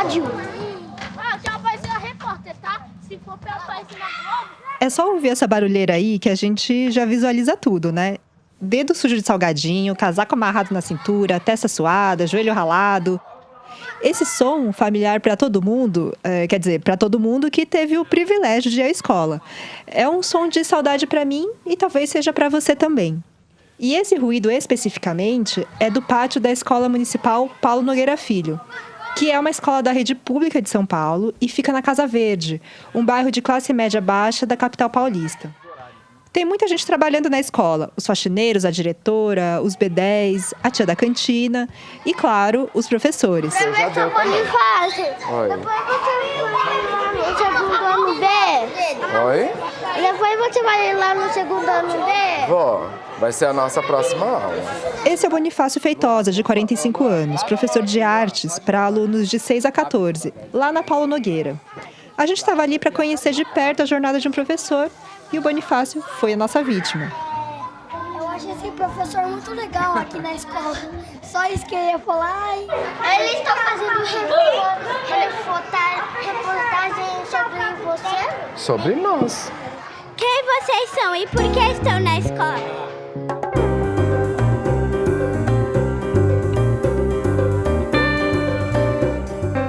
rádio. Já vai ser a repórter, tá? Se for pra aparecer na Globo... É só ouvir essa barulheira aí que a gente já visualiza tudo, né? Dedo sujo de salgadinho, casaco amarrado na cintura, testa suada, joelho ralado. Esse som familiar para todo mundo, quer dizer, para todo mundo que teve o privilégio de ir à escola. É um som de saudade para mim e talvez seja para você também. E esse ruído especificamente é do pátio da Escola Municipal Paulo Nogueira Filho, que é uma escola da rede pública de São Paulo e fica na Casa Verde, um bairro de classe média baixa da capital paulista. Tem muita gente trabalhando na escola, os faxineiros, a diretora, os B10, a tia da cantina e, claro, os professores. Professor Bonifácio, Oi. depois você vai lá no segundo ano B. Oi? Depois você vai lá no segundo ano B. Vó, vai ser a nossa próxima aula. Esse é o Bonifácio Feitosa, de 45 anos, professor de artes para alunos de 6 a 14, lá na Paulo Nogueira. A gente estava ali para conhecer de perto a jornada de um professor e o Bonifácio foi a nossa vítima. Eu acho esse professor muito legal aqui na escola. Só isso que eu ia falar. Ele está fazendo reportagem sobre você? Sobre nós. Quem vocês são e por que estão na escola?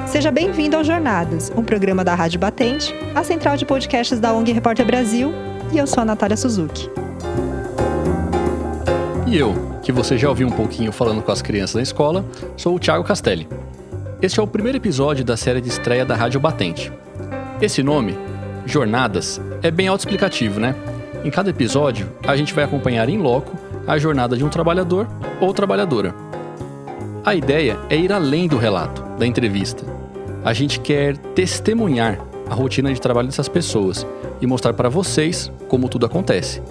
Seja bem-vindo ao Jornadas, um programa da Rádio Batente, a central de podcasts da ONG Repórter Brasil, e eu sou a Natália Suzuki. E eu, que você já ouviu um pouquinho falando com as crianças na escola, sou o Thiago Castelli. Este é o primeiro episódio da série de estreia da Rádio Batente. Esse nome, Jornadas, é bem autoexplicativo, né? Em cada episódio, a gente vai acompanhar em loco a jornada de um trabalhador ou trabalhadora. A ideia é ir além do relato, da entrevista. A gente quer testemunhar a rotina de trabalho dessas pessoas e mostrar para vocês como tudo acontece.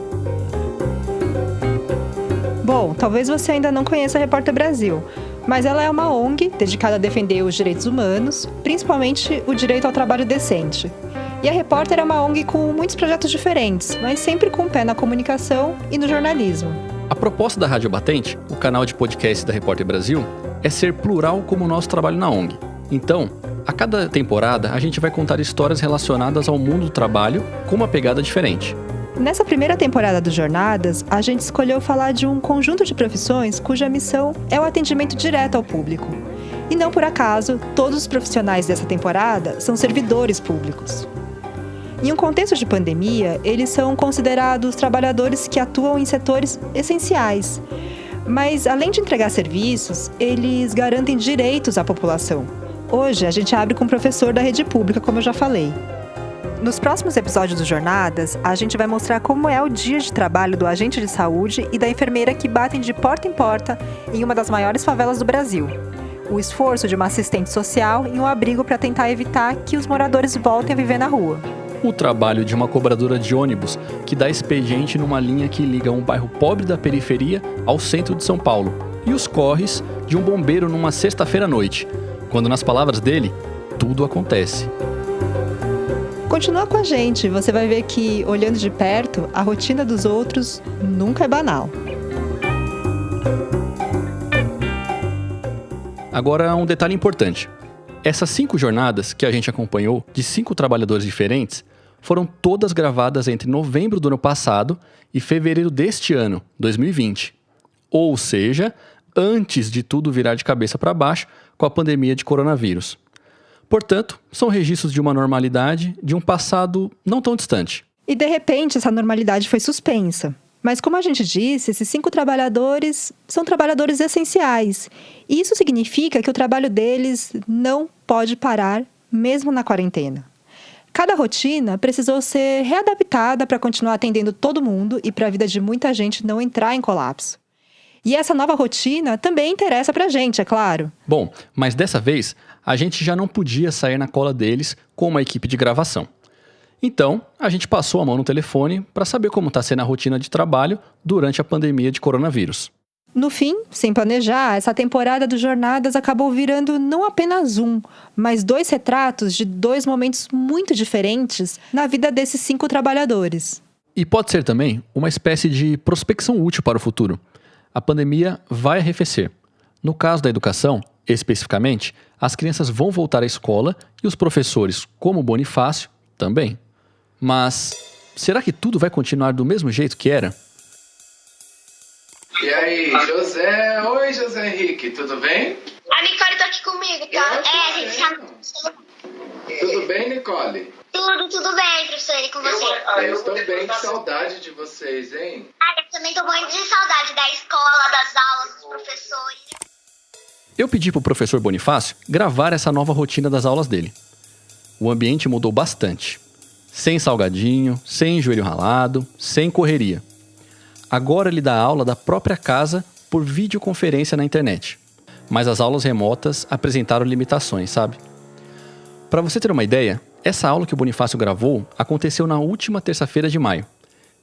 Bom, talvez você ainda não conheça a Repórter Brasil, mas ela é uma ONG dedicada a defender os direitos humanos, principalmente o direito ao trabalho decente. E a Repórter é uma ONG com muitos projetos diferentes, mas sempre com o pé na comunicação e no jornalismo. A proposta da Rádio Batente, o canal de podcast da Repórter Brasil, é ser plural como o nosso trabalho na ONG. Então, a cada temporada, a gente vai contar histórias relacionadas ao mundo do trabalho com uma pegada diferente. Nessa primeira temporada do Jornadas, a gente escolheu falar de um conjunto de profissões cuja missão é o atendimento direto ao público. E não por acaso, todos os profissionais dessa temporada são servidores públicos. Em um contexto de pandemia, eles são considerados trabalhadores que atuam em setores essenciais. Mas, além de entregar serviços, eles garantem direitos à população. Hoje, a gente abre com um professor da rede pública, como eu já falei. Nos próximos episódios do Jornadas, a gente vai mostrar como é o dia de trabalho do agente de saúde e da enfermeira que batem de porta em porta em uma das maiores favelas do Brasil. O esforço de uma assistente social em um abrigo para tentar evitar que os moradores voltem a viver na rua. O trabalho de uma cobradora de ônibus que dá expediente numa linha que liga um bairro pobre da periferia ao centro de São Paulo. E os corres de um bombeiro numa sexta-feira à noite, quando, nas palavras dele, tudo acontece. Continua com a gente, você vai ver que, olhando de perto, a rotina dos outros nunca é banal. Agora, um detalhe importante. Essas 5 jornadas que a gente acompanhou, de 5 trabalhadores diferentes, foram todas gravadas entre novembro do ano passado e fevereiro deste ano, 2020. Ou seja, antes de tudo virar de cabeça para baixo com a pandemia de coronavírus. Portanto, são registros de uma normalidade de um passado não tão distante. E, de repente, essa normalidade foi suspensa. Mas, como a gente disse, esses 5 trabalhadores são trabalhadores essenciais. E isso significa que o trabalho deles não pode parar, mesmo na quarentena. Cada rotina precisou ser readaptada para continuar atendendo todo mundo e para a vida de muita gente não entrar em colapso. E essa nova rotina também interessa pra gente, é claro. Bom, mas dessa vez, a gente já não podia sair na cola deles com uma equipe de gravação. Então, a gente passou a mão no telefone para saber como está sendo a rotina de trabalho durante a pandemia de coronavírus. No fim, sem planejar, essa temporada do Jornadas acabou virando não apenas um, mas 2 retratos de 2 momentos muito diferentes na vida desses 5 trabalhadores. E pode ser também uma espécie de prospecção útil para o futuro. A pandemia vai arrefecer. No caso da educação, Especificamente, as crianças vão voltar à escola e os professores, como Bonifácio, também. Mas será que tudo vai continuar do mesmo jeito que era? E aí, José? Oi, José Henrique, tudo bem? A Nicole tá aqui comigo, tá? A gente tá... Tudo bem, Nicole? Tudo bem, professor, e com você? Eu estou bem, que saudade de vocês, hein? Eu também tô morrendo de saudade da escola, das aulas, dos professores. Eu pedi pro professor Bonifácio gravar essa nova rotina das aulas dele. O ambiente mudou bastante. Sem salgadinho, sem joelho ralado, sem correria. Agora ele dá aula da própria casa por videoconferência na internet. Mas as aulas remotas apresentaram limitações, sabe? Para você ter uma ideia, essa aula que o Bonifácio gravou aconteceu na última terça-feira de maio,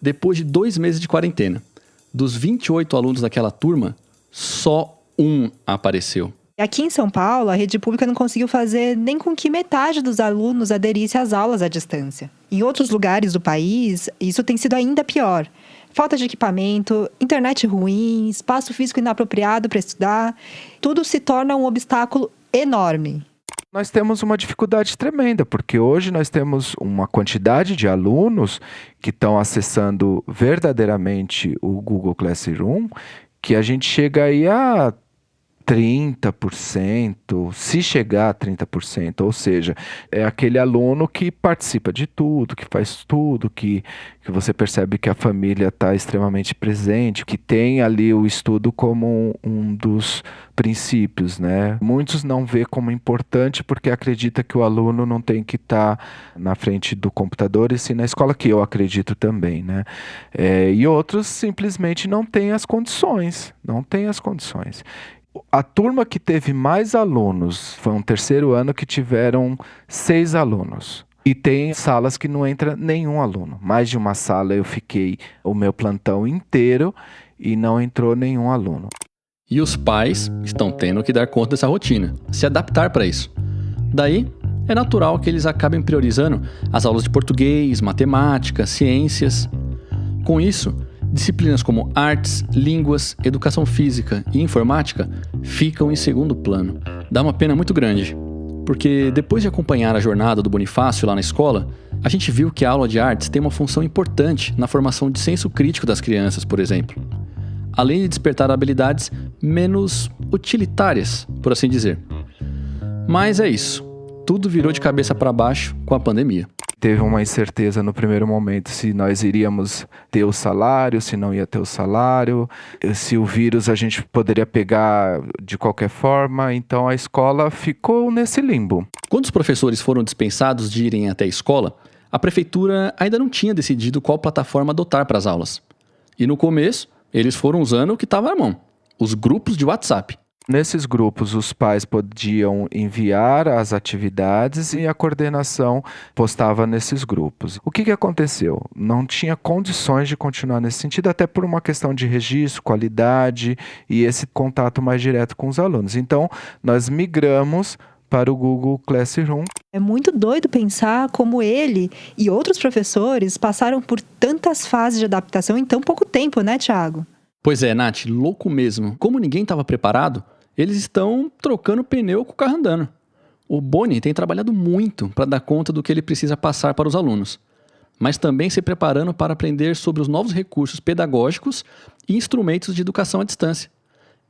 depois de 2 meses de quarentena. Dos 28 alunos daquela turma, só um apareceu. Aqui em São Paulo, a rede pública não conseguiu fazer nem com que metade dos alunos aderisse às aulas à distância. Em outros lugares do país, isso tem sido ainda pior. Falta de equipamento, internet ruim, espaço físico inapropriado para estudar. Tudo se torna um obstáculo enorme. Nós temos uma dificuldade tremenda, porque hoje nós temos uma quantidade de alunos que estão acessando verdadeiramente o Google Classroom, que a gente chega aí a 30%, se chegar a 30%, ou seja, é aquele aluno que participa de tudo, que faz tudo, que você percebe que a família está extremamente presente, que tem ali o estudo como um dos princípios, né? Muitos não vê como importante porque acredita que o aluno não tem que estar na frente do computador e sim na escola, que eu acredito também, né? E outros simplesmente não têm as condições, A turma que teve mais alunos foi um terceiro ano que tiveram 6 alunos. E tem salas que não entra nenhum aluno. Mais de uma sala eu fiquei o meu plantão inteiro e não entrou nenhum aluno. E os pais estão tendo que dar conta dessa rotina, se adaptar para isso. Daí, é natural que eles acabem priorizando as aulas de português, matemática, ciências. Com isso, disciplinas como artes, línguas, educação física e informática ficam em segundo plano. Dá uma pena muito grande, porque depois de acompanhar a jornada do Bonifácio lá na escola, a gente viu que a aula de artes tem uma função importante na formação de senso crítico das crianças, por exemplo. Além de despertar habilidades menos utilitárias, por assim dizer. Mas é isso. Tudo virou de cabeça para baixo com a pandemia. Teve uma incerteza no primeiro momento se nós iríamos ter o salário, se não ia ter o salário, se o vírus a gente poderia pegar de qualquer forma. Então a escola ficou nesse limbo. Quando os professores foram dispensados de irem até a escola, a prefeitura ainda não tinha decidido qual plataforma adotar para as aulas. E no começo, eles foram usando o que estava na mão, os grupos de WhatsApp. Nesses grupos, os pais podiam enviar as atividades e a coordenação postava nesses grupos. O que aconteceu? Não tinha condições de continuar nesse sentido, até por uma questão de registro, qualidade e esse contato mais direto com os alunos. Então, nós migramos para o Google Classroom. É muito doido pensar como ele e outros professores passaram por tantas fases de adaptação em tão pouco tempo, né, Thiago? Pois é, Nath, louco mesmo. Como ninguém estava preparado, eles estão trocando pneu com o carro andando. O Boni tem trabalhado muito para dar conta do que ele precisa passar para os alunos, mas também se preparando para aprender sobre os novos recursos pedagógicos e instrumentos de educação à distância.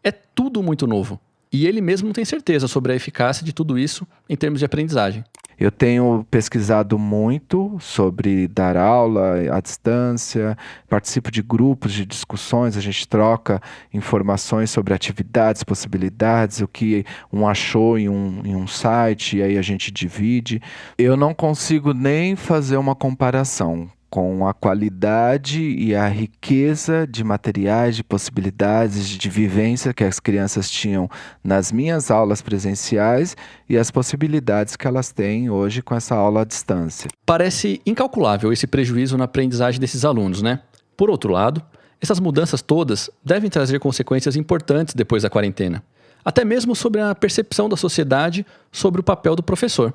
É tudo muito novo. E ele mesmo não tem certeza sobre a eficácia de tudo isso em termos de aprendizagem. Eu tenho pesquisado muito sobre dar aula à distância, participo de grupos de discussões, a gente troca informações sobre atividades, possibilidades, o que um achou em um site, e aí a gente divide. Eu não consigo nem fazer uma comparação com a qualidade e a riqueza de materiais, de possibilidades, de vivência que as crianças tinham nas minhas aulas presenciais e as possibilidades que elas têm hoje com essa aula à distância. Parece incalculável esse prejuízo na aprendizagem desses alunos, né? Por outro lado, essas mudanças todas devem trazer consequências importantes depois da quarentena. Até mesmo sobre a percepção da sociedade sobre o papel do professor.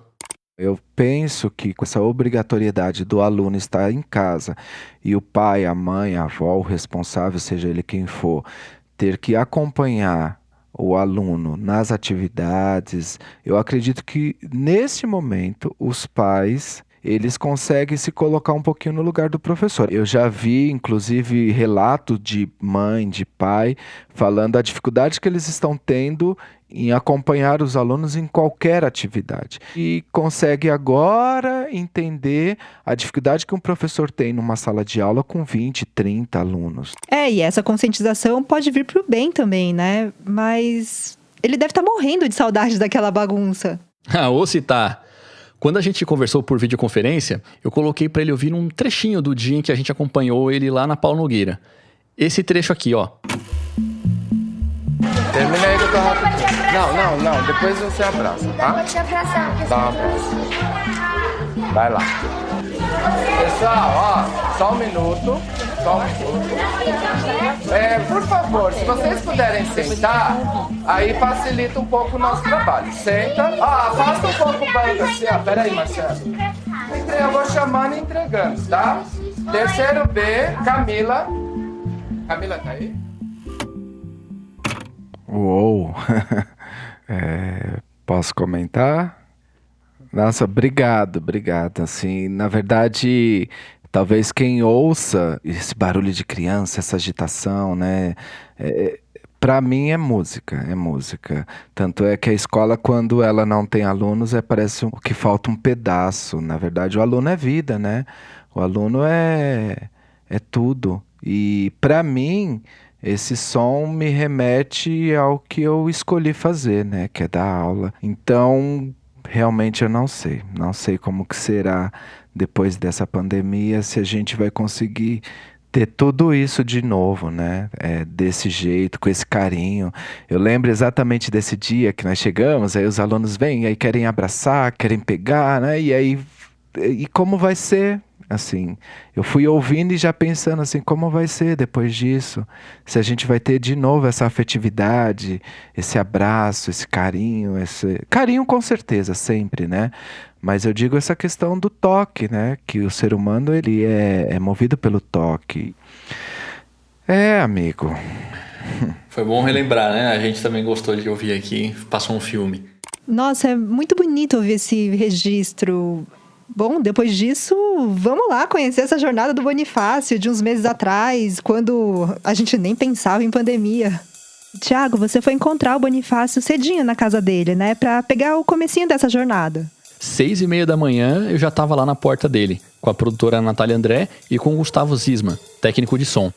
Eu penso que com essa obrigatoriedade do aluno estar em casa e o pai, a mãe, a avó, o responsável, seja ele quem for, ter que acompanhar o aluno nas atividades, eu acredito que nesse momento os pais eles conseguem se colocar um pouquinho no lugar do professor. Eu já vi, inclusive, relatos de mãe, de pai, falando a dificuldade que eles estão tendo em acompanhar os alunos em qualquer atividade. E consegue agora entender a dificuldade que um professor tem numa sala de aula com 20, 30 alunos. E essa conscientização pode vir pro bem também, né? Mas ele deve estar morrendo de saudade daquela bagunça. Ou se tá. Quando a gente conversou por videoconferência, eu coloquei pra ele ouvir um trechinho do dia em que a gente acompanhou ele lá na Paulo Nogueira. Esse trecho aqui, ó. Termina aí que eu tô rápido. Não, depois você abraça, tá? Vou te abraçar, porque Dá um abraço. Vai lá. Pessoal, ó, só um minuto. Por favor, se vocês puderem sentar, aí facilita um pouco o nosso trabalho. Senta. Afasta um pouco o banco assim, ó. Pera aí, Marcelo. Eu vou chamando e entregando, tá? Terceiro B, Camila. Camila tá aí? Uou! Posso comentar? Nossa, obrigado. Assim, na verdade, talvez quem ouça esse barulho de criança, essa agitação, né? Para mim é música. Tanto é que a escola, quando ela não tem alunos, parece que falta um pedaço. Na verdade, o aluno é vida, né? O aluno é tudo. E para mim, esse som me remete ao que eu escolhi fazer, né? Que é dar aula. Então, realmente eu não sei como que será depois dessa pandemia, se a gente vai conseguir ter tudo isso de novo, né? Desse jeito, com esse carinho. Eu lembro exatamente desse dia que nós chegamos, aí os alunos vêm, aí querem abraçar, querem pegar, né? E como vai ser? Assim, eu fui ouvindo e já pensando assim, como vai ser depois disso? Se a gente vai ter de novo essa afetividade, esse abraço, esse carinho com certeza, sempre, né? Mas eu digo essa questão do toque, né? Que o ser humano, ele é movido pelo toque. Amigo. Foi bom relembrar, né? A gente também gostou de ouvir aqui, passou um filme. Nossa, é muito bonito ouvir esse registro. Bom, depois disso, vamos lá conhecer essa jornada do Bonifácio de uns meses atrás, quando a gente nem pensava em pandemia. Tiago, você foi encontrar o Bonifácio cedinho na casa dele, né? Pra pegar o comecinho dessa jornada. 6h30 da manhã, eu já tava lá na porta dele, com a produtora Natália André e com o Gustavo Zisma, técnico de som.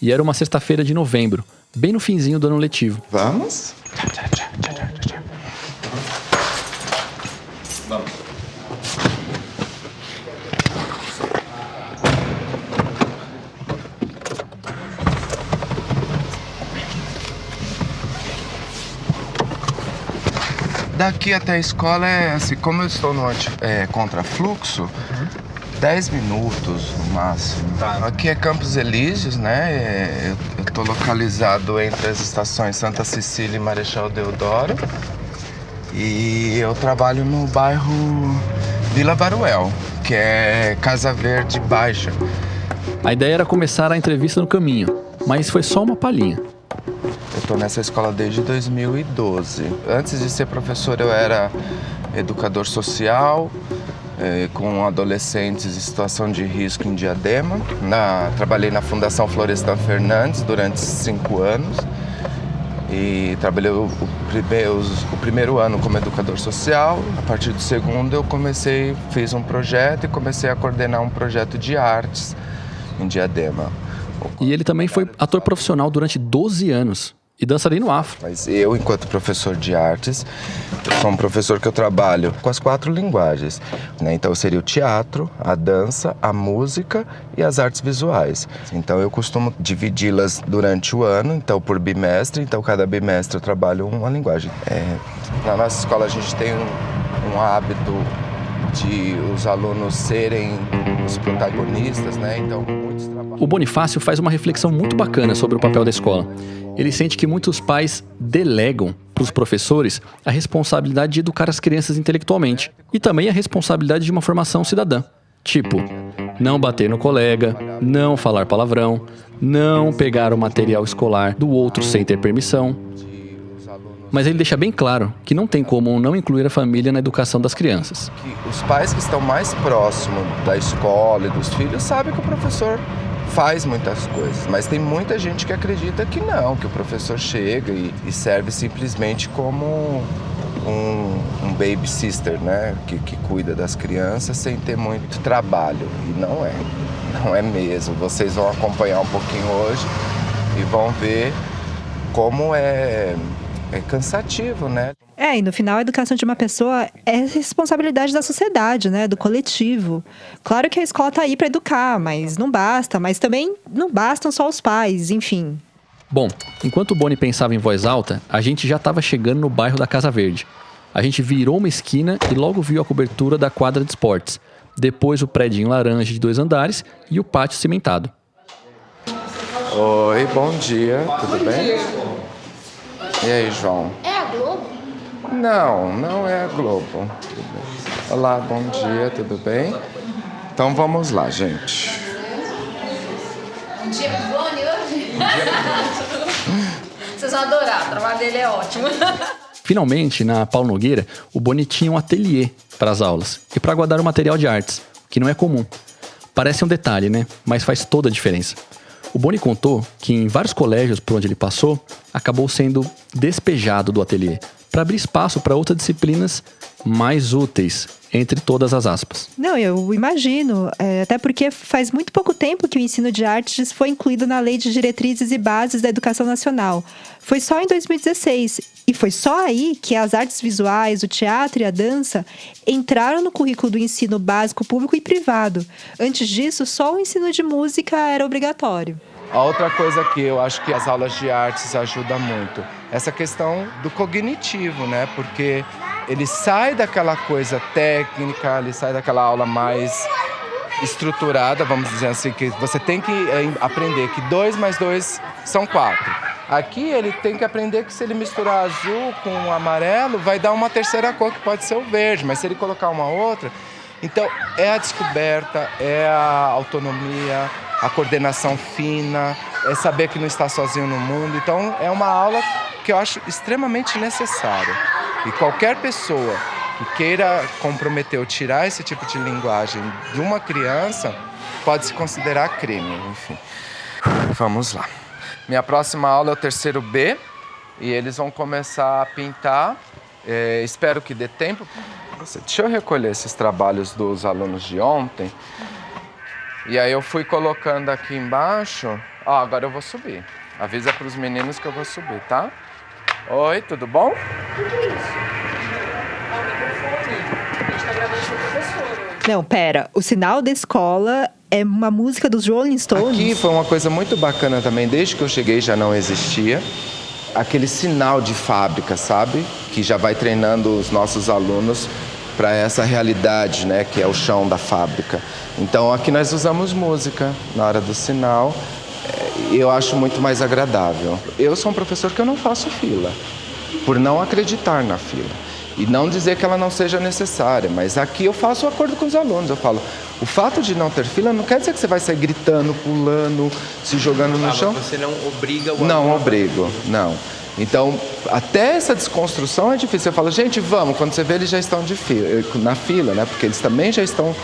E era uma sexta-feira de novembro, bem no finzinho do ano letivo. Vamos? Daqui até a escola assim, como eu estou no contrafluxo, 10 minutos no máximo. Tá. Aqui é Campos Elíseos, né? Eu estou localizado entre as estações Santa Cecília e Marechal Deodoro. E eu trabalho no bairro Vila Baruel, que é Casa Verde Baixa. A ideia era começar a entrevista no caminho, mas foi só uma palhinha. Eu estou nessa escola desde 2012. Antes de ser professor, eu era educador social, com adolescentes em situação de risco em Diadema. Trabalhei na Fundação Florestan Fernandes durante 5 anos. E trabalhei o primeiro ano como educador social. A partir do segundo, eu fiz um projeto e comecei a coordenar um projeto de artes em Diadema. E ele também foi ator profissional durante 12 anos e dançarino afro. Mas eu, enquanto professor de artes, eu sou um professor que eu trabalho com as 4 linguagens, né? Então seria o teatro, a dança, a música e as artes visuais. Então eu costumo dividi-las durante o ano, então por bimestre, então cada bimestre eu trabalho uma linguagem. Na nossa escola a gente tem um hábito de os alunos serem os protagonistas, né? Então muitos trabalham. O Bonifácio faz uma reflexão muito bacana sobre o papel da escola. Ele sente que muitos pais delegam para os professores a responsabilidade de educar as crianças intelectualmente e também a responsabilidade de uma formação cidadã. Tipo, não bater no colega, não falar palavrão, não pegar o material escolar do outro sem ter permissão. mas ele deixa bem claro que não tem como não incluir a família na educação das crianças. Que os pais que estão mais próximos da escola e dos filhos sabem que o professor faz muitas coisas, mas tem muita gente que acredita que não, que o professor chega e serve simplesmente como um baby sister, né? Que cuida das crianças sem ter muito trabalho. E não é mesmo. Vocês vão acompanhar um pouquinho hoje e vão ver como é cansativo, né? E no final a educação de uma pessoa é responsabilidade da sociedade, né? Do coletivo. Claro que a escola tá aí para educar, mas não basta. Mas também não bastam só os pais, enfim. Bom, enquanto o Boni pensava em voz alta, a gente já estava chegando no bairro da Casa Verde. A gente virou uma esquina e logo viu a cobertura da quadra de esportes. Depois o prédio laranja de 2 andares e o pátio cimentado. Oi, bom dia, tudo bem? E aí, João? É a Globo? Não é a Globo. Olá, bom dia, tudo bem? Então vamos lá, gente. Um dia pro Boni hoje? Vocês vão adorar, o trabalho dele é ótimo. Finalmente, na Paulo Nogueira, o Boni tinha um ateliê para as aulas e para guardar o material de artes, que não é comum. Parece um detalhe, né? Mas faz toda a diferença. O Boni contou que em vários colégios por onde ele passou, acabou sendo despejado do ateliê para abrir espaço para outras disciplinas mais úteis, entre todas as aspas. Não, eu imagino, até porque faz muito pouco tempo que o ensino de artes foi incluído na Lei de Diretrizes e Bases da Educação Nacional. Foi só em 2016, e foi só aí que as artes visuais, o teatro e a dança entraram no currículo do ensino básico público e privado. Antes disso, só o ensino de música era obrigatório. A outra coisa que eu acho que as aulas de artes ajudam muito, essa questão do cognitivo, né? Porque ele sai daquela coisa técnica, ele sai daquela aula mais estruturada, vamos dizer assim, que você tem que aprender que 2 mais 2 são 4. Aqui ele tem que aprender que se ele misturar azul com amarelo, vai dar uma terceira cor, que pode ser o verde, mas se ele colocar uma outra... Então, é a descoberta, é a autonomia, a coordenação fina, é saber que não está sozinho no mundo. Então, é uma aula que eu acho extremamente necessária. E qualquer pessoa que queira comprometer ou tirar esse tipo de linguagem de uma criança, pode se considerar crime, enfim. Vamos lá. Minha próxima aula é o terceiro B e eles vão começar a pintar. Espero que dê tempo. Deixa eu recolher esses trabalhos dos alunos de ontem. E aí eu fui colocando aqui embaixo. Agora eu vou subir. Avisa para os meninos que eu vou subir, tá? Oi, tudo bom? Não, pera. O sinal da escola é uma música dos Rolling Stones. Aqui foi uma coisa muito bacana também. Desde que eu cheguei já não existia. Aquele sinal de fábrica, sabe? Que já vai treinando os nossos alunos para essa realidade, né? Que é o chão da fábrica. Então aqui nós usamos música na hora do sinal. Eu acho muito mais agradável. Eu sou um professor que eu não faço fila, por não acreditar na fila. E não dizer que ela não seja necessária, mas aqui eu faço um acordo com os alunos. Eu falo, o fato de não ter fila não quer dizer que você vai sair gritando, pulando, se jogando no chão. Você não obriga o aluno? Não obrigo, não. Então, até essa desconstrução é difícil. Eu falo, gente, vamos. Quando você vê, eles já estão na fila, né? Porque eles também já estão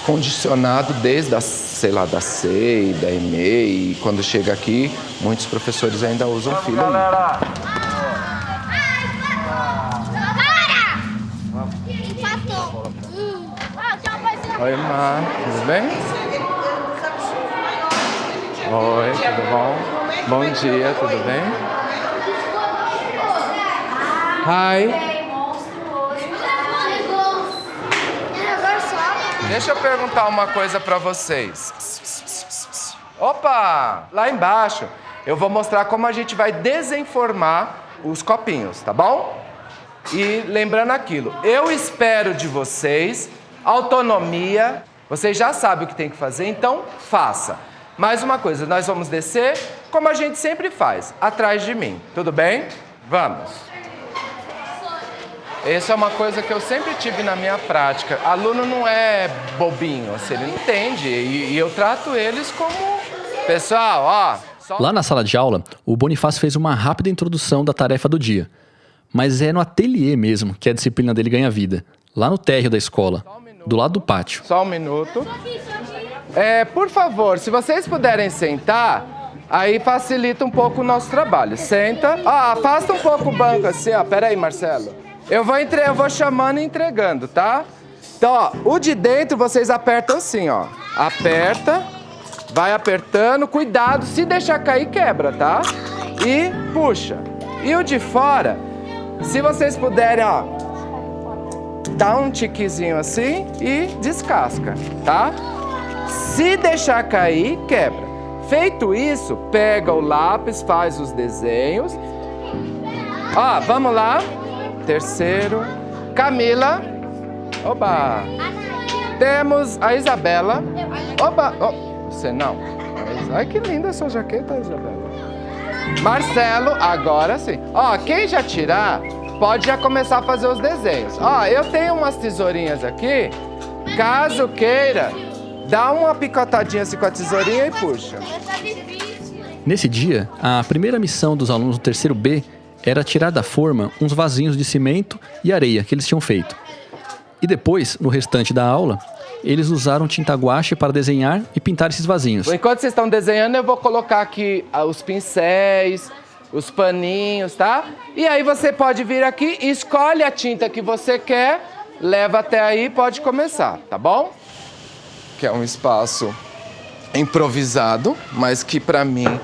condicionados desde da CEI, da EMEI. E quando chega aqui, muitos professores ainda usam fila. Oi, Mar, tudo bem? Oi, tudo bom? Bom dia, tudo bem? Hi. Deixa eu perguntar uma coisa pra vocês. Opa! Lá embaixo, eu vou mostrar como a gente vai desenformar os copinhos, tá bom? E lembrando aquilo, eu espero de vocês autonomia. Vocês já sabem o que tem que fazer, então faça. Mais uma coisa, nós vamos descer como a gente sempre faz, atrás de mim. Tudo bem? Vamos. Essa é uma coisa que eu sempre tive na minha prática. Aluno não é bobinho, assim, ele entende. E eu trato eles como... Pessoal, ó... Lá na sala de aula, o Bonifácio fez uma rápida introdução da tarefa do dia. mas é no ateliê mesmo que a disciplina dele ganha vida. Lá no térreo da escola, do lado do pátio. Só um minuto. Por favor, se vocês puderem sentar, aí facilita um pouco o nosso trabalho. Senta. Afasta um pouco o banco assim, ó. Pera aí, Marcelo. Eu vou chamando e entregando, tá? Então, ó, o de dentro vocês apertam assim, ó. Aperta, vai apertando. Cuidado, se deixar cair, quebra, tá? E puxa. E o de fora, se vocês puderem, ó, dá um tiquezinho assim e descasca, tá? Se deixar cair, quebra. Feito isso, pega o lápis, faz os desenhos. Ó, vamos lá. Terceiro. Camila. Oba. Temos a Isabela. Oba. Você não. Ai, que linda essa jaqueta, Isabela. Marcelo, agora sim. Ó, quem já tirar, pode já começar a fazer os desenhos. Ó, eu tenho umas tesourinhas aqui. Caso queira, dá uma picotadinha assim com a tesourinha e puxa. Nesse dia, a primeira missão dos alunos do terceiro B era tirar da forma uns vasinhos de cimento e areia que eles tinham feito. E depois, no restante da aula, eles usaram tinta guache para desenhar e pintar esses vasinhos. Enquanto vocês estão desenhando, eu vou colocar aqui os pincéis, os paninhos, tá? E aí você pode vir aqui, escolhe a tinta que você quer, leva até aí e pode começar, tá bom? Que é um espaço improvisado, mas que para mim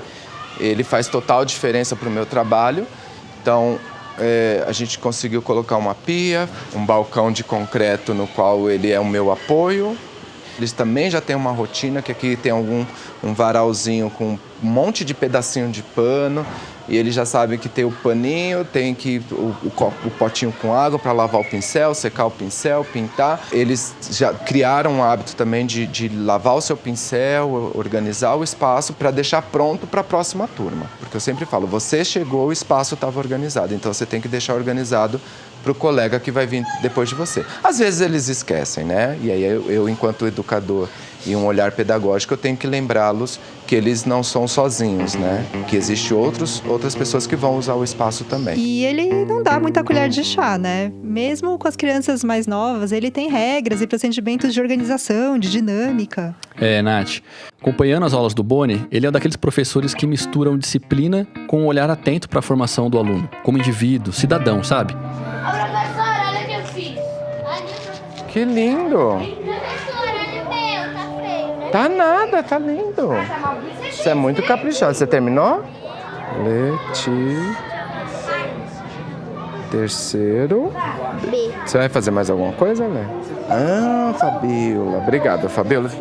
ele faz total diferença para o meu trabalho. Então, a gente conseguiu colocar uma pia, um balcão de concreto no qual ele é o meu apoio. Eles também já têm uma rotina, que aqui tem um varalzinho com um monte de pedacinho de pano. E eles já sabem que tem o paninho, tem que o potinho com água para lavar o pincel, secar o pincel, pintar. Eles já criaram um hábito também de lavar o seu pincel, organizar o espaço para deixar pronto para a próxima turma. Porque eu sempre falo, você chegou, o espaço estava organizado, então você tem que deixar organizado para o colega que vai vir depois de você. Às vezes eles esquecem, né? E aí eu enquanto educador e um olhar pedagógico, eu tenho que lembrá-los que eles não são sozinhos, né? Que existem outras pessoas que vão usar o espaço também. E ele não dá muita colher de chá, né? Mesmo com as crianças mais novas, ele tem regras e procedimentos de organização, de dinâmica. Nath, acompanhando as aulas do Boni, ele é um daqueles professores que misturam disciplina com um olhar atento para a formação do aluno, como indivíduo, cidadão, sabe? Ô, professora, olha o que eu fiz. Que lindo! Tá nada, tá lindo. Você é muito caprichado. Você terminou? Terceiro. B. Você vai fazer mais alguma coisa, Lê? Fabiola. Obrigado, Fabiola.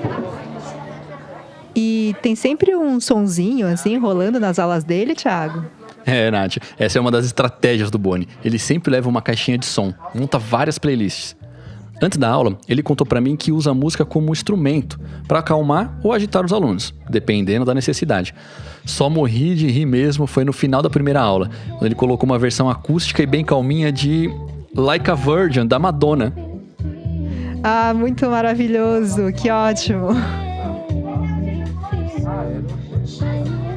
E tem sempre um sonzinho, assim, rolando nas aulas dele, Thiago? Nath, essa é uma das estratégias do Boni. Ele sempre leva uma caixinha de som, monta várias playlists. Antes da aula, ele contou pra mim que usa a música como instrumento para acalmar ou agitar os alunos, dependendo da necessidade. Só morri de rir mesmo foi no final da primeira aula, quando ele colocou uma versão acústica e bem calminha de Like a Virgin, da Madonna. Ah, muito maravilhoso, que ótimo.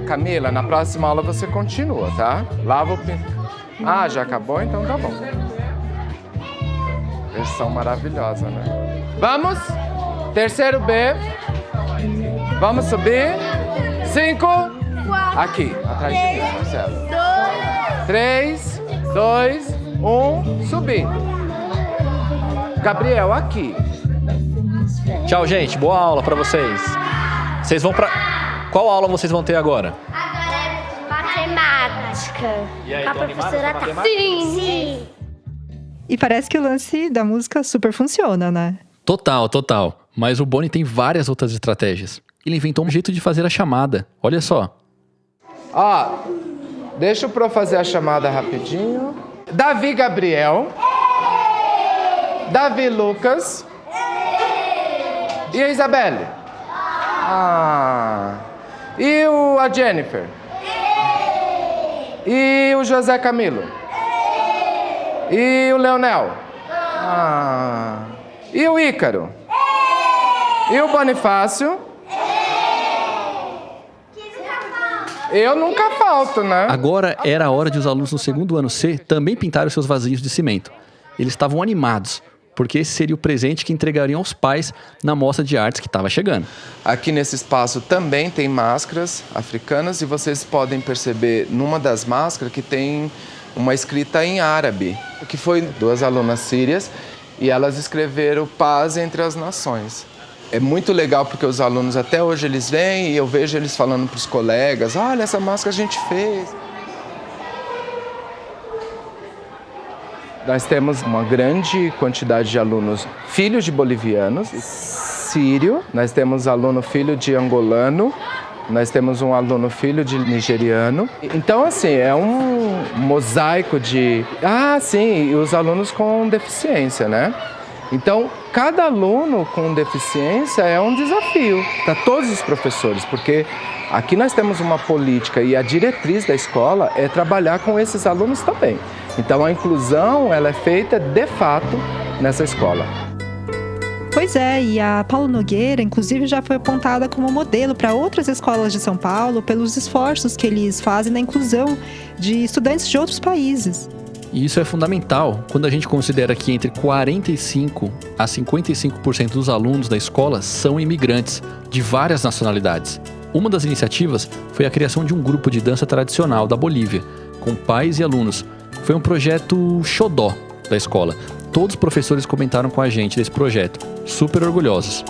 Camila, na próxima aula você continua, tá? Lava o pincel. Já acabou? Então tá bom. Versão maravilhosa, né? Vamos? Terceiro B. Vamos subir. 5. Aqui, atrás de mim, Marcelo. 3, 2, 1. Subindo. Gabriel, aqui. Tchau, gente. Boa aula pra vocês. Vocês vão pra... Qual aula vocês vão ter agora? Matemática. E aí, A professora tá. Sim. E parece que o lance da música super funciona, né? Total. Mas o Boni tem várias outras estratégias. Ele inventou um jeito de fazer a chamada. Olha só. Deixa o Pro fazer a chamada rapidinho. Davi Gabriel. Davi Lucas. E a Isabelle? E a Jennifer? E o José Camilo? E o Leonel? E o Ícaro? E o Bonifácio? Eu nunca falto, né? Agora era a hora de os alunos no segundo ano C também pintarem seus vasinhos de cimento. Eles estavam animados, porque esse seria o presente que entregariam aos pais na mostra de artes que estava chegando. Aqui nesse espaço também tem máscaras africanas e vocês podem perceber numa das máscaras que tem uma escrita em árabe, que foi 2 alunas sírias e elas escreveram paz entre as nações. É muito legal porque os alunos até hoje eles vêm e eu vejo eles falando para os colegas, olha, essa máscara a gente fez. Nós temos uma grande quantidade de alunos filhos de bolivianos, sírio, nós temos aluno filho de angolano, nós temos um aluno filho de nigeriano. Então, assim, é um mosaico de... sim, e os alunos com deficiência, né? Então, cada aluno com deficiência é um desafio para todos os professores, porque aqui nós temos uma política e a diretriz da escola é trabalhar com esses alunos também. Então, a inclusão ela é feita de fato nessa escola. Pois é, e a Paulo Nogueira, inclusive, já foi apontada como modelo para outras escolas de São Paulo pelos esforços que eles fazem na inclusão de estudantes de outros países. E isso é fundamental quando a gente considera que entre 45% a 55% dos alunos da escola são imigrantes, de várias nacionalidades. Uma das iniciativas foi a criação de um grupo de dança tradicional da Bolívia, com pais e alunos. Foi um projeto xodó da escola. Todos os professores comentaram com a gente desse projeto, super orgulhosos.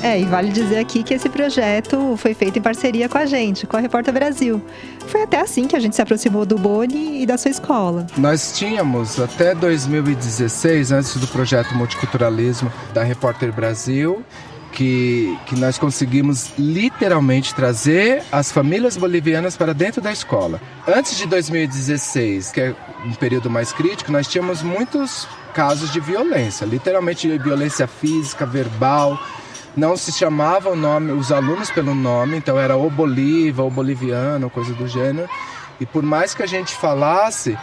E vale dizer aqui que esse projeto foi feito em parceria com a gente, com a Repórter Brasil. Foi até assim que a gente se aproximou do Boni e da sua escola. Nós tínhamos até 2016, antes do projeto Multiculturalismo da Repórter Brasil, que nós conseguimos literalmente trazer as famílias bolivianas para dentro da escola. Antes de 2016, que é um período mais crítico, nós tínhamos muitos casos de violência, literalmente violência física, verbal. Não se chamavam os alunos pelo nome, então era ou Bolívia, ou boliviano, coisa do gênero. E por mais que a gente falasse,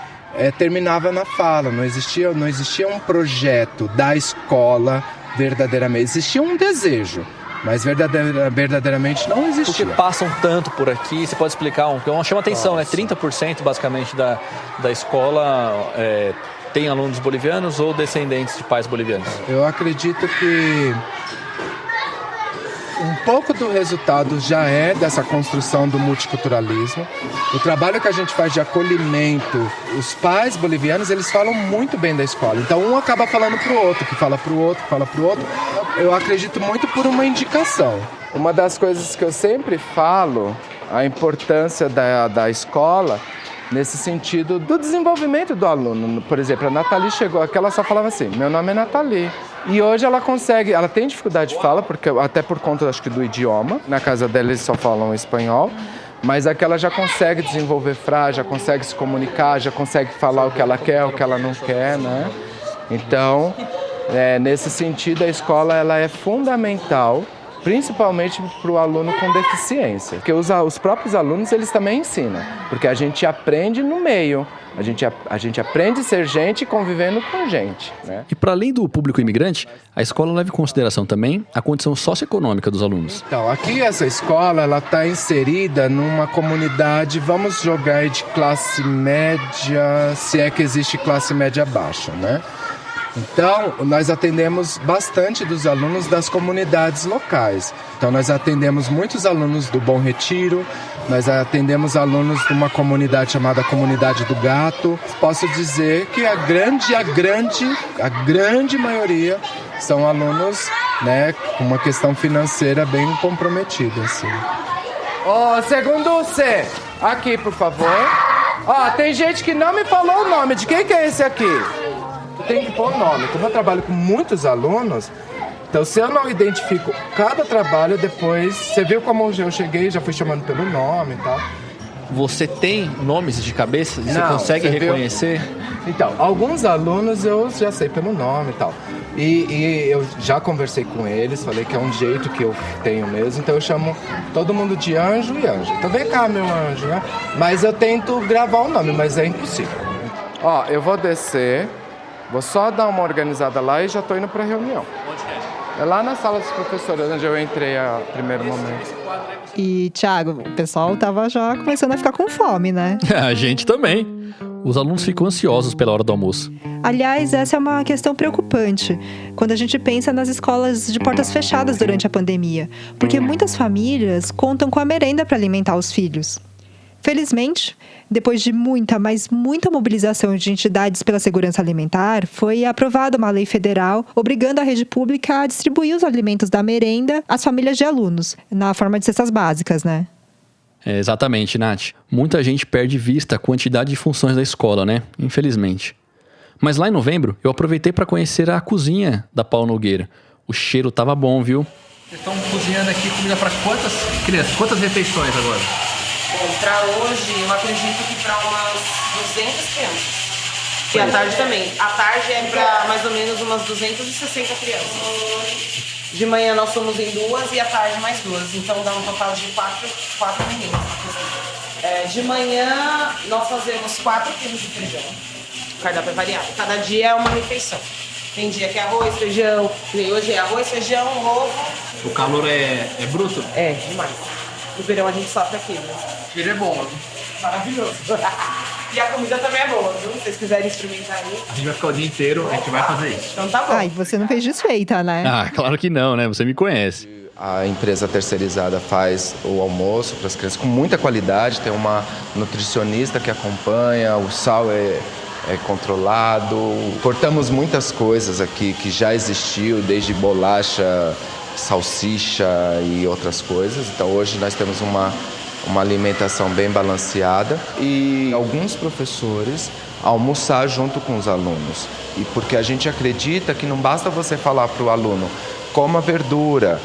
terminava na fala. Não existia um projeto da escola verdadeiramente. Existia um desejo, mas verdadeiramente não existia. Porque passam tanto por aqui, você pode explicar? Chama atenção, né? 30% basicamente da escola tem alunos bolivianos ou descendentes de pais bolivianos? Eu acredito que um pouco do resultado já é dessa construção do multiculturalismo. O trabalho que a gente faz de acolhimento, os pais bolivianos, eles falam muito bem da escola. Então um acaba falando pro outro, que fala pro outro, que fala pro outro. Eu acredito muito por uma indicação. Uma das coisas que eu sempre falo, a importância da escola, nesse sentido do desenvolvimento do aluno. Por exemplo, a Nathalie chegou aqui, ela só falava assim, meu nome é Nathalie. E hoje ela tem dificuldade de fala, até por conta, acho que, do idioma. Na casa dela eles só falam espanhol, mas aqui ela já consegue desenvolver frase, já consegue se comunicar, já consegue falar o que ela quer, o que ela não quer, né? Então, nesse sentido, a escola ela é fundamental, principalmente para o aluno com deficiência. Porque os próprios alunos, eles também ensinam, porque a gente aprende no meio. A gente aprende a ser gente convivendo com gente, né? E para além do público imigrante, a escola leva em consideração também a condição socioeconômica dos alunos. Então, aqui essa escola ela está inserida numa comunidade, vamos jogar aí de classe média, se é que existe classe média baixa, né? Então, nós atendemos bastante dos alunos das comunidades locais. Então, nós atendemos muitos alunos do Bom Retiro, nós atendemos alunos de uma comunidade chamada Comunidade do Gato. Posso dizer que a grande maioria são alunos, né, com uma questão financeira bem comprometida, assim. Segundo C, aqui, por favor. Tem gente que não me falou o nome. De quem que é esse aqui? Tem que pôr o nome. Como eu trabalho com muitos alunos, então se eu não identifico cada trabalho, depois... Você viu como eu cheguei, já fui chamando pelo nome e tal. Você tem nomes de cabeça? Você consegue reconhecer? Então, alguns alunos eu já sei pelo nome e tal. E eu já conversei com eles, falei que é um jeito que eu tenho mesmo, então eu chamo todo mundo de Anjo e Anjo. Então vem cá, meu anjo, né? Mas eu tento gravar o nome, mas é impossível. Eu vou descer... Vou só dar uma organizada lá e já tô indo pra reunião. É lá na sala dos professores, onde eu entrei a primeiro momento. E, Thiago, o pessoal tava já começando a ficar com fome, né? A gente também. Os alunos ficam ansiosos pela hora do almoço. Aliás, essa é uma questão preocupante quando a gente pensa nas escolas de portas fechadas durante a pandemia, porque muitas famílias contam com a merenda para alimentar os filhos. Felizmente, depois de muita, mas muita mobilização de entidades pela segurança alimentar, foi aprovada uma lei federal obrigando a rede pública a distribuir os alimentos da merenda às famílias de alunos, na forma de cestas básicas, né? É, exatamente, Nath. Muita gente perde vista a quantidade de funções da escola, né? Infelizmente. Mas lá em novembro, eu aproveitei para conhecer a cozinha da Paulo Nogueira. O cheiro tava bom, viu? Vocês estão cozinhando aqui comida para quantas crianças? Quantas refeições agora? Bom, para hoje, eu acredito que para umas 200 crianças. E à tarde também. À tarde é para mais ou menos umas 260 crianças. De manhã nós somos em 2 e à tarde mais 2. Então dá um total de 4 meninos. De manhã nós fazemos 4 quilos de feijão. O cardápio é variado. Cada dia é uma refeição. Tem dia que é arroz, feijão. Hoje é arroz, feijão, ovo. O calor é bruto? É, demais. No verão a gente sofre aqui, né? O cheiro é bom, né? Maravilhoso. E a comida também é boa, viu? Se vocês quiserem experimentar aí. A gente vai ficar o dia inteiro, a gente vai fazer isso. Então tá bom. Ai, você não fez desfeita, né? Ah, claro que não, né? Você me conhece. A empresa terceirizada faz o almoço para as crianças com muita qualidade, tem uma nutricionista que acompanha, o sal é controlado. Cortamos muitas coisas aqui que já existiu, desde bolacha, salsicha e outras coisas. Então hoje nós temos uma alimentação bem balanceada e alguns professores almoçar junto com os alunos. E porque a gente acredita que não basta você falar para o aluno coma verdura,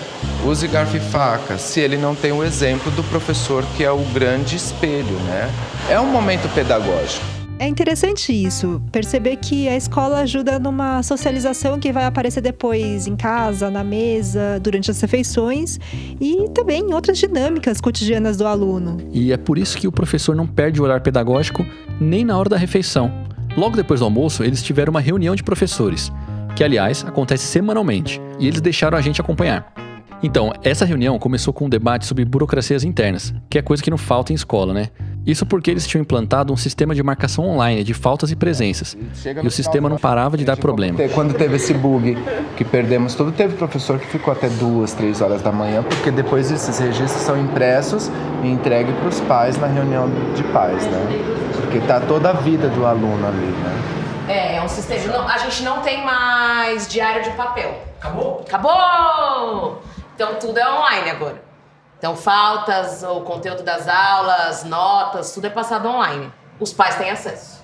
use garfo e faca, se ele não tem o exemplo do professor que é o grande espelho, né? É um momento pedagógico. É interessante isso, perceber que a escola ajuda numa socialização que vai aparecer depois em casa, na mesa, durante as refeições e também em outras dinâmicas cotidianas do aluno. E é por isso que o professor não perde o olhar pedagógico nem na hora da refeição. Logo depois do almoço, eles tiveram uma reunião de professores, que aliás acontece semanalmente, e eles deixaram a gente acompanhar. Então, essa reunião começou com um debate sobre burocracias internas, que é coisa que não falta em escola, né? Isso porque eles tinham implantado um sistema de marcação online de faltas e presenças. E o sistema não parava de dar problema. Quando teve esse bug que perdemos tudo, teve professor que ficou até 2, 3 horas da manhã, porque depois esses registros são impressos e entregues para os pais na reunião de pais, né? Porque tá toda a vida do aluno ali, né? É um sistema. Não, a gente não tem mais diário de papel. Acabou? Acabou! Então tudo é online agora. Então faltas, o conteúdo das aulas, notas, tudo é passado online. Os pais têm acesso.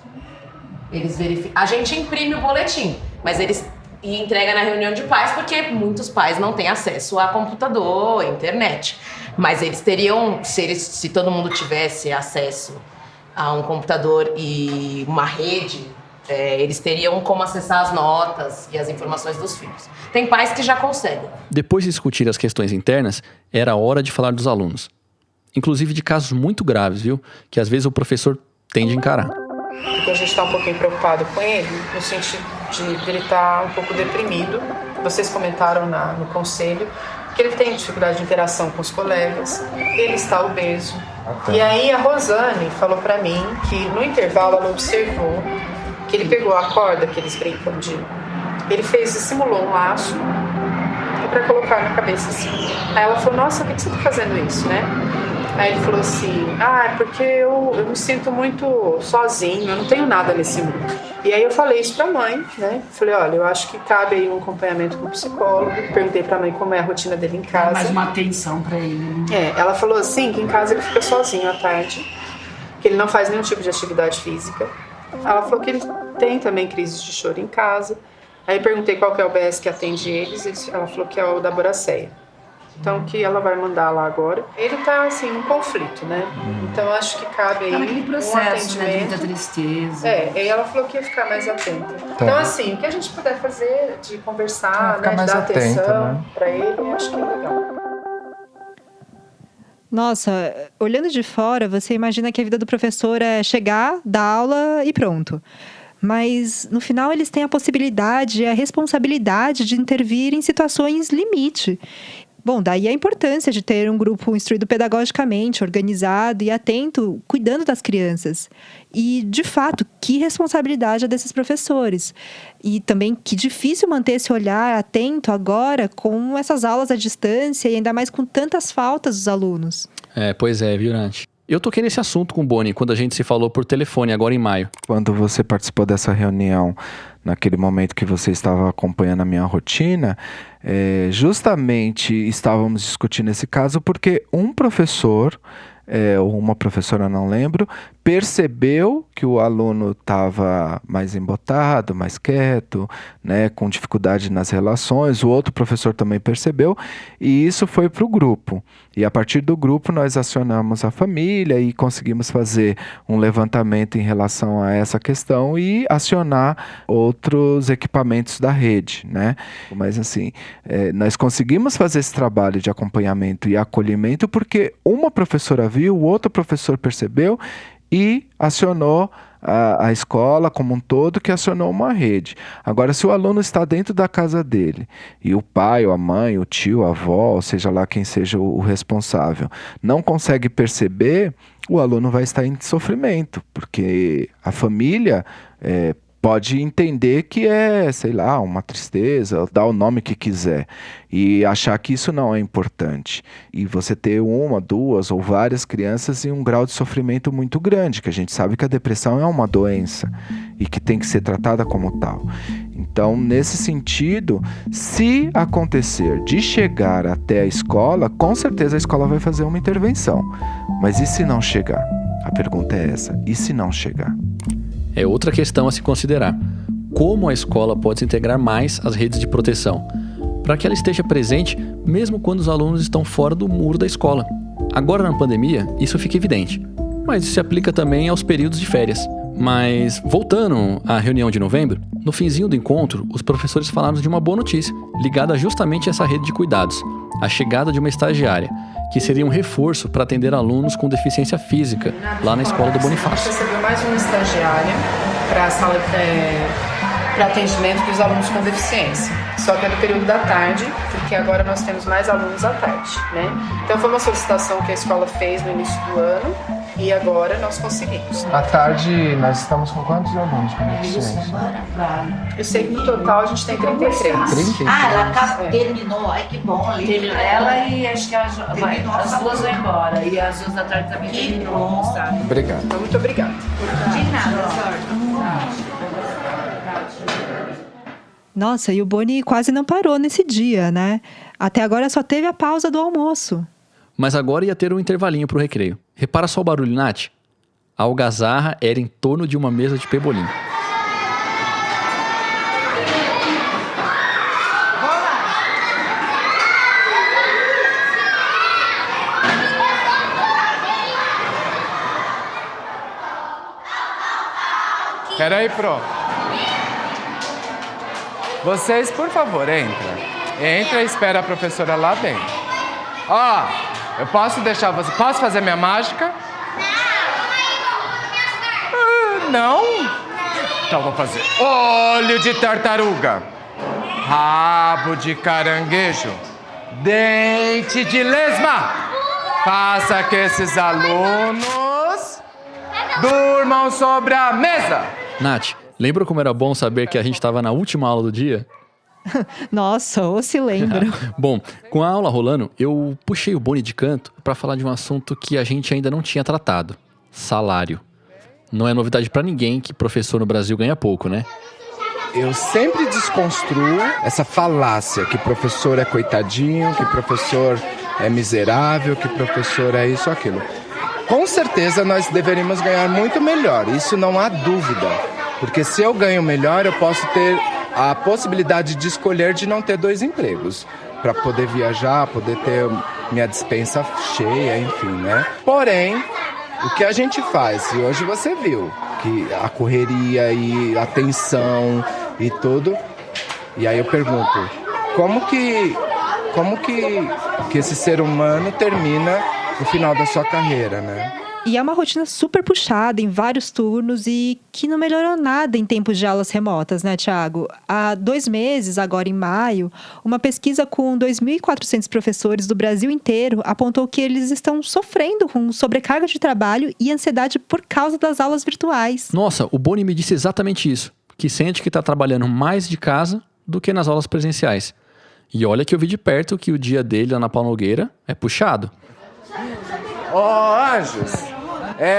Eles verificam. A gente imprime o boletim, mas eles entrega na reunião de pais porque muitos pais não têm acesso a computador, internet. Mas eles teriam, se todo mundo tivesse acesso a um computador e uma rede, eles teriam como acessar as notas e as informações dos filhos. Tem pais que já conseguem. Depois de discutir as questões internas, era hora de falar dos alunos. Inclusive de casos muito graves, viu? Que às vezes o professor tem de encarar. Porque a gente está um pouquinho preocupado com ele, no sentido de ele estar um pouco deprimido. Vocês comentaram no conselho que ele tem dificuldade de interação com os colegas, ele está obeso. E aí a Rosane falou para mim que no intervalo ela observou que ele pegou a corda que eles brincam de... Ele simulou um laço para colocar na cabeça assim. Aí ela falou, nossa, por que você tá fazendo isso, né? Aí ele falou assim, é porque eu me sinto muito sozinho, eu não tenho nada nesse mundo. E aí eu falei isso pra mãe, né? Falei, olha, eu acho que cabe aí um acompanhamento com o psicólogo. Perguntei pra mãe como é a rotina dele em casa. Mais uma atenção pra ele. Ela falou assim, que em casa ele fica sozinho à tarde, que ele não faz nenhum tipo de atividade física. Ela falou que ele tem também crises de choro em casa. Aí perguntei qual que é o UBS que atende eles, ela falou que é o da Boraceia. Então, que ela vai mandar lá agora. Ele tá, assim, num conflito, né? Então, acho que cabe aí naquele processo, um atendimento. né, de muita tristeza. E ela falou que ia ficar mais atenta. Então, assim, o que a gente puder fazer de conversar, né, de dar atenção, né, pra ele, eu acho que é legal. Nossa, olhando de fora, você imagina que a vida do professor é chegar, dar aula e pronto. Mas, no final, eles têm a possibilidade e a responsabilidade de intervir em situações limite. Bom, daí a importância de ter um grupo instruído pedagogicamente, organizado e atento, cuidando das crianças. E, de fato, que responsabilidade é desses professores. E também que difícil manter esse olhar atento agora com essas aulas à distância e ainda mais com tantas faltas dos alunos. Pois é, viu, Nath? Eu toquei nesse assunto com o Boni quando a gente se falou por telefone, agora em maio. Quando você participou dessa reunião, naquele momento que você estava acompanhando a minha rotina, justamente estávamos discutindo esse caso porque um professor, ou uma professora, não lembro, percebeu que o aluno estava mais embotado, mais quieto, né, com dificuldade nas relações. O outro professor também percebeu e isso foi para o grupo. E a partir do grupo nós acionamos a família e conseguimos fazer um levantamento em relação a essa questão e acionar outros equipamentos da rede, né? Mas assim, nós conseguimos fazer esse trabalho de acompanhamento e acolhimento porque uma professora viu, o outro professor percebeu e acionou a escola como um todo, que acionou uma rede. Agora, se o aluno está dentro da casa dele e o pai, ou a mãe, o tio, a avó, ou seja lá quem seja o responsável, não consegue perceber, o aluno vai estar em sofrimento, porque a família pode entender que é, sei lá, uma tristeza, dar o nome que quiser e achar que isso não é importante. E você ter uma, duas ou várias crianças em um grau de sofrimento muito grande, que a gente sabe que a depressão é uma doença e que tem que ser tratada como tal. Então, nesse sentido, se acontecer de chegar até a escola, com certeza a escola vai fazer uma intervenção. Mas e se não chegar? A pergunta é essa, e se não chegar? É outra questão a se considerar. Como a escola pode se integrar mais às redes de proteção, para que ela esteja presente mesmo quando os alunos estão fora do muro da escola. Agora, na pandemia, isso fica evidente, mas isso se aplica também aos períodos de férias. Mas, voltando à reunião de novembro, no finzinho do encontro, os professores falaram de uma boa notícia, ligada justamente a essa rede de cuidados, a chegada de uma estagiária, que seria um reforço para atender alunos com deficiência física, lá na escola do Bonifácio. A gente recebeu mais uma estagiária para a sala para atendimento dos alunos com deficiência. Só que é no período da tarde, porque agora nós temos mais alunos à tarde, né? Então foi uma solicitação que a escola fez no início do ano e agora nós conseguimos. À tarde, nós estamos com quantos alunos com deficiência? Eu sei que no total a gente tem 33. 33? Ela terminou. Ai, que bom. Terminou ela e acho que as duas vão embora. E as duas da tarde também terminou. Obrigado. Então, muito obrigada. De nada, Nossa, e o Boni quase não parou nesse dia, né? Até agora só teve a pausa do almoço. Mas agora ia ter um intervalinho pro recreio. Repara só o barulho, Nath. A algazarra era em torno de uma mesa de pebolim. Peraí, Pro. Vocês, por favor, entra e espera a professora lá dentro. Ó, eu posso deixar você... Posso fazer minha mágica? Não? Então vou fazer. Olho de tartaruga. Rabo de caranguejo. Dente de lesma. Faça que esses alunos durmam sobre a mesa. Nath, lembra como era bom saber que a gente estava na última aula do dia? Nossa, ou se lembram. Bom, com a aula rolando, eu puxei o Boni de canto para falar de um assunto que a gente ainda não tinha tratado. Salário. Não é novidade para ninguém que professor no Brasil ganha pouco, né? Eu sempre desconstruo essa falácia que professor é coitadinho, que professor é miserável, que professor é isso ou aquilo. Com certeza nós deveríamos ganhar muito melhor, isso não há dúvida. Porque se eu ganho melhor, eu posso ter a possibilidade de escolher de não ter 2 empregos. Para poder viajar, poder ter minha despensa cheia, enfim, né? Porém, o que a gente faz, e hoje você viu, que a correria e a tensão e tudo. E aí eu pergunto, como que esse ser humano termina o final da sua carreira, né? E é uma rotina super puxada, em vários turnos, e que não melhorou nada em tempos de aulas remotas, né, Thiago? Há 2 meses, agora em maio, uma pesquisa com 2.400 professores do Brasil inteiro apontou que eles estão sofrendo com sobrecarga de trabalho e ansiedade por causa das aulas virtuais. Nossa, o Boni me disse exatamente isso, que sente que está trabalhando mais de casa do que nas aulas presenciais. E olha que eu vi de perto que o dia dele lá na Paulo Nogueira é puxado. Ô, Anjos,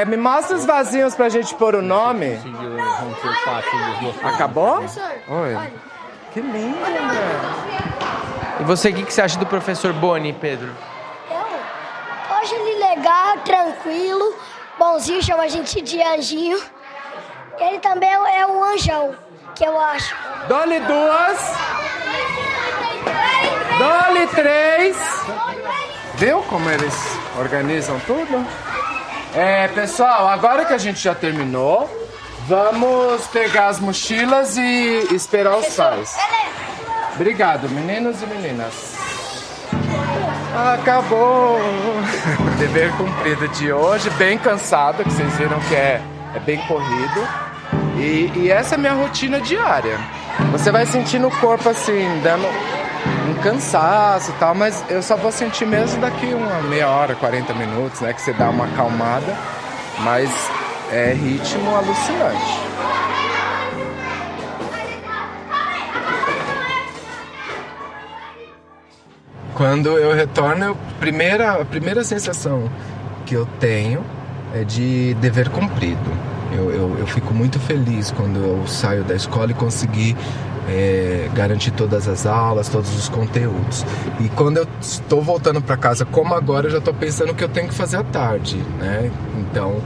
me mostra os vasinhos pra gente pôr o nome. Acabou? Oi. Que lindo, né? E você, o que você acha do professor Boni, Pedro? Eu acho ele legal, tranquilo, bonzinho, chama a gente de anjinho. Ele também é um anjão, que eu acho. Dole 2. Dole 3. Viu como eles organizam tudo? Pessoal, agora que a gente já terminou, vamos pegar as mochilas e esperar os pais. Obrigado, meninos e meninas. Acabou. Dever cumprido de hoje, bem cansado, que vocês viram que é bem corrido. E essa é a minha rotina diária. Você vai sentir no corpo assim, dando um cansaço e tal, mas eu só vou sentir mesmo daqui uma meia hora, 40 minutos, né? Que você dá uma acalmada, mas é ritmo alucinante. Quando eu retorno, a primeira sensação que eu tenho é de dever cumprido. Eu fico muito feliz quando eu saio da escola e consegui garantir todas as aulas, todos os conteúdos. E quando eu estou voltando para casa, como agora, eu já estou pensando o que eu tenho que fazer à tarde, né? Então,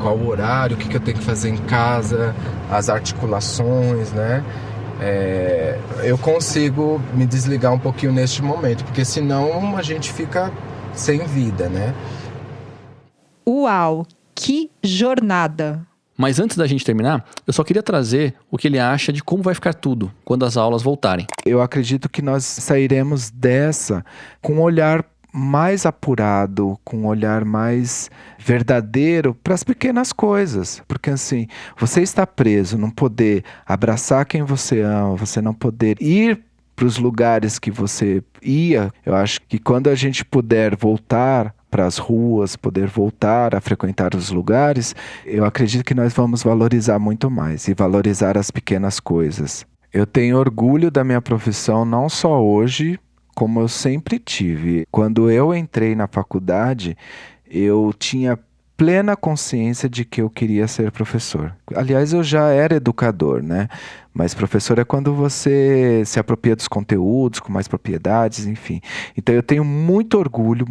qual o horário, o que eu tenho que fazer em casa, as articulações, né? Eu consigo me desligar um pouquinho neste momento, porque senão a gente fica sem vida, né? Uau, que jornada! Mas antes da gente terminar, eu só queria trazer o que ele acha de como vai ficar tudo quando as aulas voltarem. Eu acredito que nós sairemos dessa com um olhar mais apurado, com um olhar mais verdadeiro para as pequenas coisas. Porque assim, você está preso, não poder abraçar quem você ama, você não poder ir para os lugares que você ia. Eu acho que quando a gente puder voltar para as ruas, poder voltar a frequentar os lugares, eu acredito que nós vamos valorizar muito mais e valorizar as pequenas coisas. Eu tenho orgulho da minha profissão não só hoje, como eu sempre tive. Quando eu entrei na faculdade, eu tinha plena consciência de que eu queria ser professor. Aliás, eu já era educador, né? Mas professor é quando você se apropria dos conteúdos com mais propriedades, enfim. Então eu tenho muito orgulho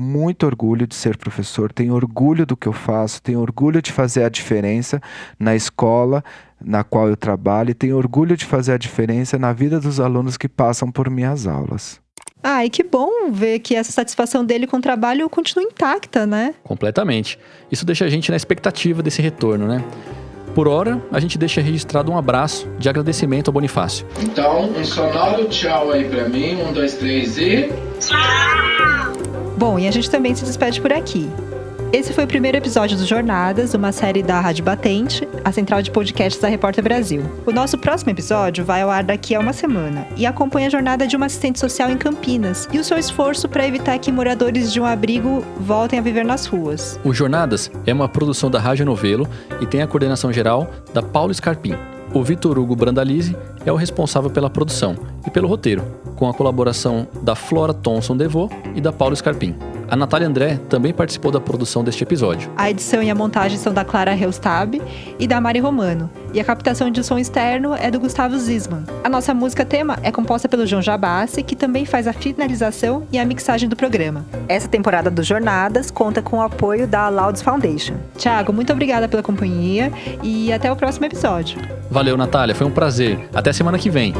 de ser professor, tenho orgulho do que eu faço, tenho orgulho de fazer a diferença na escola na qual eu trabalho e tenho orgulho de fazer a diferença na vida dos alunos que passam por minhas aulas. E que bom ver que essa satisfação dele com o trabalho continua intacta, né? Completamente. Isso deixa a gente na expectativa desse retorno, né? Por hora, a gente deixa registrado um abraço de agradecimento ao Bonifácio. Então, um sonoro tchau aí pra mim. 1, 2, 3 e... Tchau! Bom, e a gente também se despede por aqui. Esse foi o primeiro episódio do Jornadas, uma série da Rádio Batente, a central de podcasts da Repórter Brasil. O nosso próximo episódio vai ao ar daqui a uma semana e acompanha a jornada de uma assistente social em Campinas e o seu esforço para evitar que moradores de um abrigo voltem a viver nas ruas. O Jornadas é uma produção da Rádio Novelo e tem a coordenação geral da Paulo Scarpim. O Vitor Hugo Brandalize é o responsável pela produção e pelo roteiro, com a colaboração da Flora Thomson Devô e da Paulo Scarpim. A Natália André também participou da produção deste episódio. A edição e a montagem são da Clara Reustab e da Mari Romano. E a captação de som externo é do Gustavo Zisman. A nossa música tema é composta pelo João Jabassi, que também faz a finalização e a mixagem do programa. Essa temporada do Jornadas conta com o apoio da Louds Foundation. Thiago, muito obrigada pela companhia e até o próximo episódio. Valeu, Natália. Foi um prazer. Até semana que vem.